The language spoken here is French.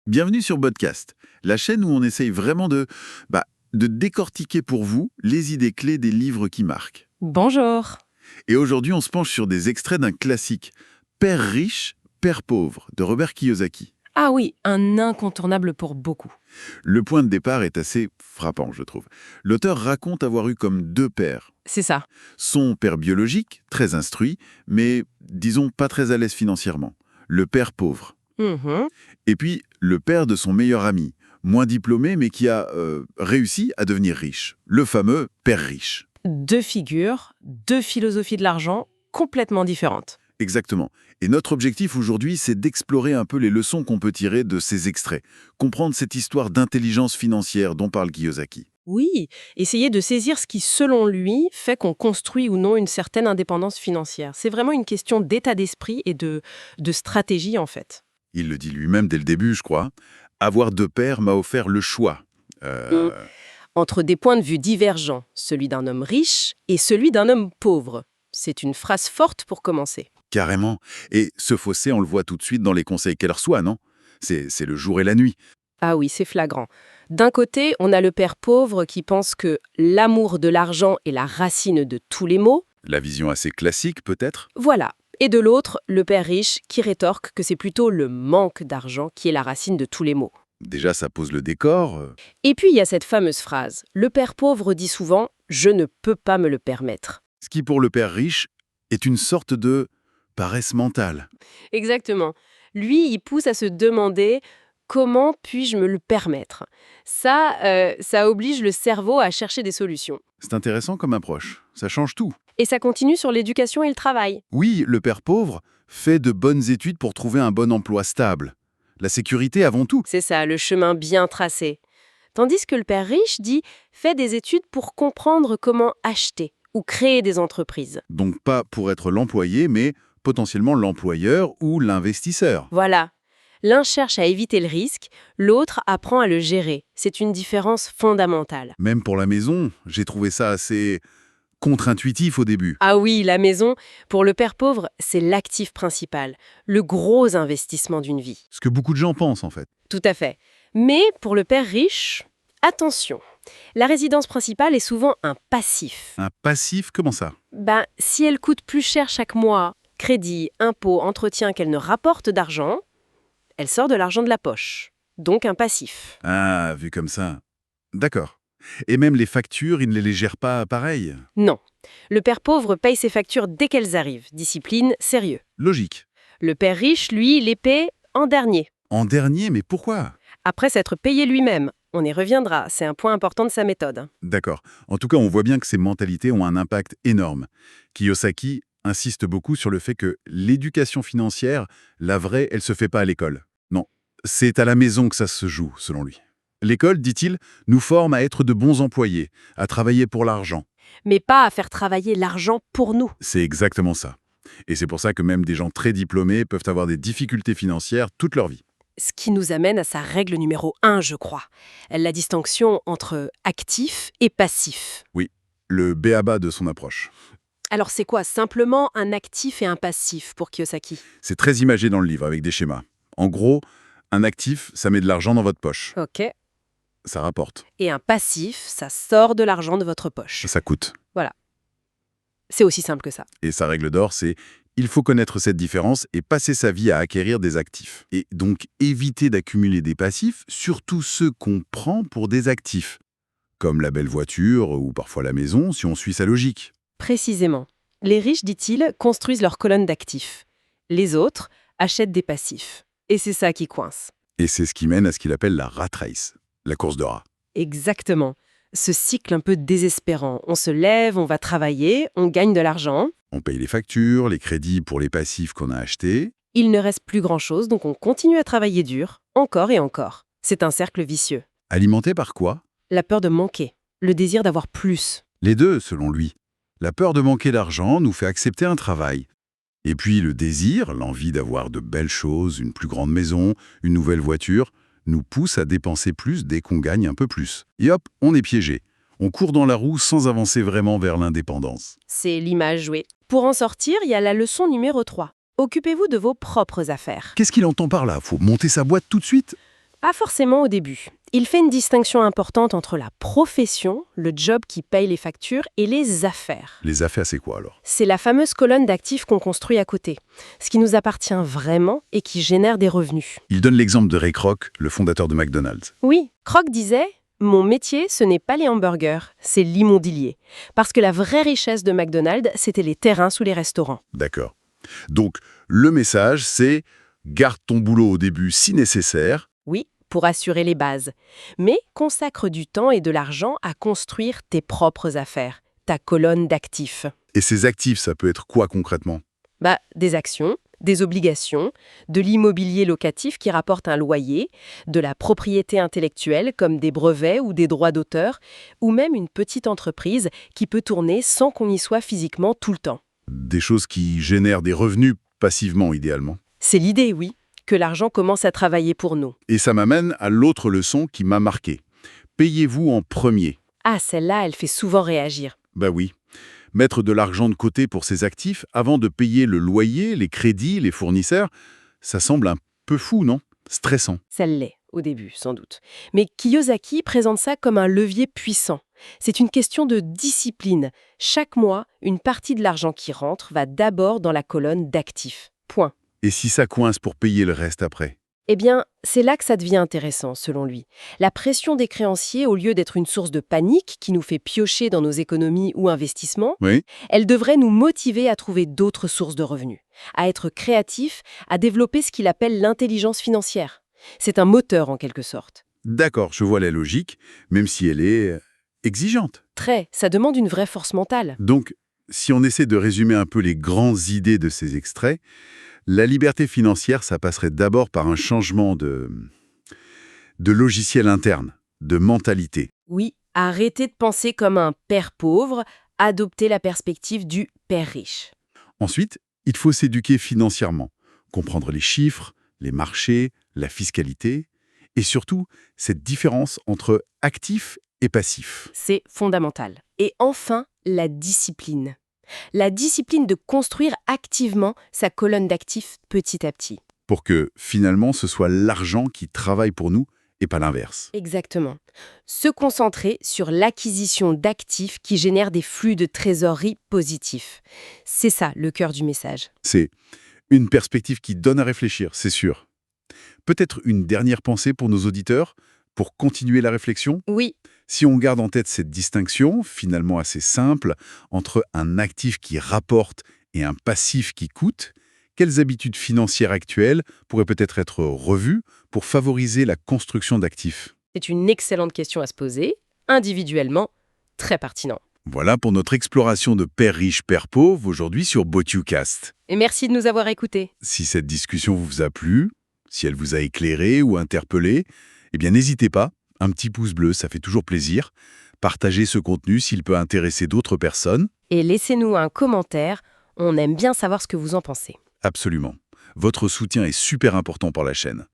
Bienvenue sur Podcast, la chaîne où on essaye vraiment de décortiquer pour vous les idées clés des livres qui marquent. Bonjour. Et aujourd'hui, on se penche sur des extraits d'un classique, Père riche, Père pauvre, de Robert Kiyosaki. Ah oui, un incontournable pour beaucoup. Le point de départ est assez frappant, je trouve. L'auteur raconte avoir eu comme deux pères. C'est ça. Son père biologique, très instruit, mais disons pas très à l'aise financièrement. Le père pauvre. Mhm. Et puis, le père de son meilleur ami, moins diplômé, mais qui a réussi à devenir riche. Le fameux père riche. Deux figures, deux philosophies de l'argent complètement différentes. Exactement. Et notre objectif aujourd'hui, c'est d'explorer un peu les leçons qu'on peut tirer de ces extraits. Comprendre cette histoire d'intelligence financière dont parle Kiyosaki. Oui, essayer de saisir ce qui, selon lui, fait qu'on construit ou non une certaine indépendance financière. C'est vraiment une question d'état d'esprit et de stratégie, en fait. Il le dit lui-même dès le début, je crois. Avoir deux pères m'a offert le choix. Mm. Entre des points de vue divergents, celui d'un homme riche et celui d'un homme pauvre. C'est une phrase forte pour commencer. Carrément. Et ce fossé, on le voit tout de suite dans les conseils qu'elle reçoit, non? C'est le jour et la nuit. Ah oui, c'est flagrant. D'un côté, on a le père pauvre qui pense que l'amour de l'argent est la racine de tous les maux. La vision assez classique, peut-être? Voilà. Et de l'autre, le père riche qui rétorque que c'est plutôt le manque d'argent qui est la racine de tous les maux. Déjà, ça pose le décor. Et puis, il y a cette fameuse phrase. Le père pauvre dit souvent « je ne peux pas me le permettre ». Ce qui, pour le père riche, est une sorte de paresse mentale. Exactement. Lui, il pousse à se demander « comment puis-je me le permettre ?» Ça oblige le cerveau à chercher des solutions. C'est intéressant comme approche. Ça change tout. Et ça continue sur l'éducation et le travail. Oui, le père pauvre fait de bonnes études pour trouver un bon emploi stable. La sécurité avant tout. C'est ça, le chemin bien tracé. Tandis que le père riche dit « fais des études pour comprendre comment acheter ou créer des entreprises Donc pas pour être l'employé, mais potentiellement l'employeur ou l'investisseur. ». Voilà. L'un cherche à éviter le risque, l'autre apprend à le gérer. C'est une différence fondamentale. Même pour la maison, j'ai trouvé ça assez contre-intuitif au début. Ah oui, la maison, pour le père pauvre, c'est l'actif principal, le gros investissement d'une vie. Ce que beaucoup de gens pensent en fait. Tout à fait. Mais pour le père riche, attention, la résidence principale est souvent un passif. Un passif, comment ça? Si elle coûte plus cher chaque mois, crédit, impôts, entretien qu'elle ne rapporte d'argent, elle sort de l'argent de la poche. Donc un passif. Ah, vu comme ça. D'accord. Et même les factures, ils ne les gèrent pas pareil. Non. Le père pauvre paye ses factures dès qu'elles arrivent. Discipline, sérieux. Logique. Le père riche, lui, les paie en dernier. En dernier, mais pourquoi? Après s'être payé lui-même. On y reviendra, c'est un point important de sa méthode. D'accord. En tout cas, on voit bien que ces mentalités ont un impact énorme. Kiyosaki insiste beaucoup sur le fait que l'éducation financière, la vraie, elle se fait pas à l'école. Non, c'est à la maison que ça se joue, selon lui. L'école, dit-il, nous forme à être de bons employés, à travailler pour l'argent. Mais pas à faire travailler l'argent pour nous. C'est exactement ça. Et c'est pour ça que même des gens très diplômés peuvent avoir des difficultés financières toute leur vie. Ce qui nous amène à sa règle numéro 1, je crois. La distinction entre actif et passif. Oui, le b.a.-ba de son approche. Alors c'est quoi simplement un actif et un passif pour Kiyosaki? C'est très imagé dans le livre avec des schémas. En gros, un actif, ça met de l'argent dans votre poche. Ok. Ça rapporte. Et un passif, ça sort de l'argent de votre poche. Ça coûte. Voilà. C'est aussi simple que ça. Et sa règle d'or, c'est il faut connaître cette différence et passer sa vie à acquérir des actifs. Et donc éviter d'accumuler des passifs, surtout ceux qu'on prend pour des actifs. Comme la belle voiture ou parfois la maison, si on suit sa logique. Précisément. Les riches, dit-il, construisent leur colonne d'actifs. Les autres achètent des passifs. Et c'est ça qui coince. Et c'est ce qui mène à ce qu'il appelle la rat race, la course de rats. Exactement. Ce cycle un peu désespérant. On se lève, on va travailler, on gagne de l'argent. On paye les factures, les crédits pour les passifs qu'on a achetés. Il ne reste plus grand-chose, donc on continue à travailler dur, encore et encore. C'est un cercle vicieux. Alimenté par quoi? La peur de manquer, le désir d'avoir plus. Les deux, selon lui. La peur de manquer d'argent nous fait accepter un travail. Et puis le désir, l'envie d'avoir de belles choses, une plus grande maison, une nouvelle voiture, nous pousse à dépenser plus dès qu'on gagne un peu plus. Et hop, on est piégé. On court dans la roue sans avancer vraiment vers l'indépendance. C'est l'image jouée. Pour en sortir, il y a la leçon numéro 3. Occupez-vous de vos propres affaires. Qu'est-ce qu'il entend par là? Faut monter sa boîte tout de suite? Pas forcément au début. Il fait une distinction importante entre la profession, le job qui paye les factures, et les affaires. Les affaires, c'est quoi alors? C'est la fameuse colonne d'actifs qu'on construit à côté. Ce qui nous appartient vraiment et qui génère des revenus. Il donne l'exemple de Ray Kroc, le fondateur de McDonald's. Oui, Kroc disait « Mon métier, ce n'est pas les hamburgers, c'est l'immobilier. » Parce que la vraie richesse de McDonald's, c'était les terrains sous les restaurants. D'accord. Donc, le message, c'est garde ton boulot au début si nécessaire. Oui, pour assurer les bases. Mais consacre du temps et de l'argent à construire tes propres affaires, ta colonne d'actifs. Et ces actifs, ça peut être quoi concrètement? Des actions, des obligations, de l'immobilier locatif qui rapporte un loyer, de la propriété intellectuelle comme des brevets ou des droits d'auteur, ou même une petite entreprise qui peut tourner sans qu'on y soit physiquement tout le temps. Des choses qui génèrent des revenus passivement, idéalement. C'est l'idée, oui, que l'argent commence à travailler pour nous. Et ça m'amène à l'autre leçon qui m'a marqué. Payez-vous en premier. Ah, celle-là, elle fait souvent réagir. Bah oui. Mettre de l'argent de côté pour ses actifs avant de payer le loyer, les crédits, les fournisseurs, ça semble un peu fou, non? Stressant. Ça l'est, au début, sans doute. Mais Kiyosaki présente ça comme un levier puissant. C'est une question de discipline. Chaque mois, une partie de l'argent qui rentre va d'abord dans la colonne d'actifs. Point. Et si ça coince pour payer le reste après? Eh bien, c'est là que ça devient intéressant, selon lui. La pression des créanciers, au lieu d'être une source de panique qui nous fait piocher dans nos économies ou investissements, Oui. elle devrait nous motiver à trouver d'autres sources de revenus, à être créatifs, à développer ce qu'il appelle l'intelligence financière. C'est un moteur, en quelque sorte. D'accord, je vois la logique, même si elle est exigeante. Ça demande une vraie force mentale. Donc, si on essaie de résumer un peu les grandes idées de ces extraits, la liberté financière, ça passerait d'abord par un changement de logiciel interne, de mentalité. Oui, arrêter de penser comme un père pauvre, adopter la perspective du père riche. Ensuite, il faut s'éduquer financièrement, comprendre les chiffres, les marchés, la fiscalité, et surtout, cette différence entre actif et passif. C'est fondamental. Et enfin, la discipline. La discipline de construire activement sa colonne d'actifs petit à petit. Pour que, finalement, ce soit l'argent qui travaille pour nous et pas l'inverse. Exactement. Se concentrer sur l'acquisition d'actifs qui génèrent des flux de trésorerie positifs. C'est ça le cœur du message. C'est une perspective qui donne à réfléchir, c'est sûr. Peut-être une dernière pensée pour nos auditeurs, pour continuer la réflexion? Oui, Si on garde en tête cette distinction, finalement assez simple, entre un actif qui rapporte et un passif qui coûte, quelles habitudes financières actuelles pourraient peut-être être revues pour favoriser la construction d'actifs? c'est une excellente question à se poser, individuellement, très pertinent. Voilà pour notre exploration de père riche, père pauvre, aujourd'hui sur BotuCast. Et merci de nous avoir écoutés. Si cette discussion vous a plu, si elle vous a éclairé ou interpellé, eh bien n'hésitez pas, un petit pouce bleu, ça fait toujours plaisir. Partagez ce contenu s'il peut intéresser d'autres personnes. Et laissez-nous un commentaire, on aime bien savoir ce que vous en pensez. Absolument. Votre soutien est super important pour la chaîne.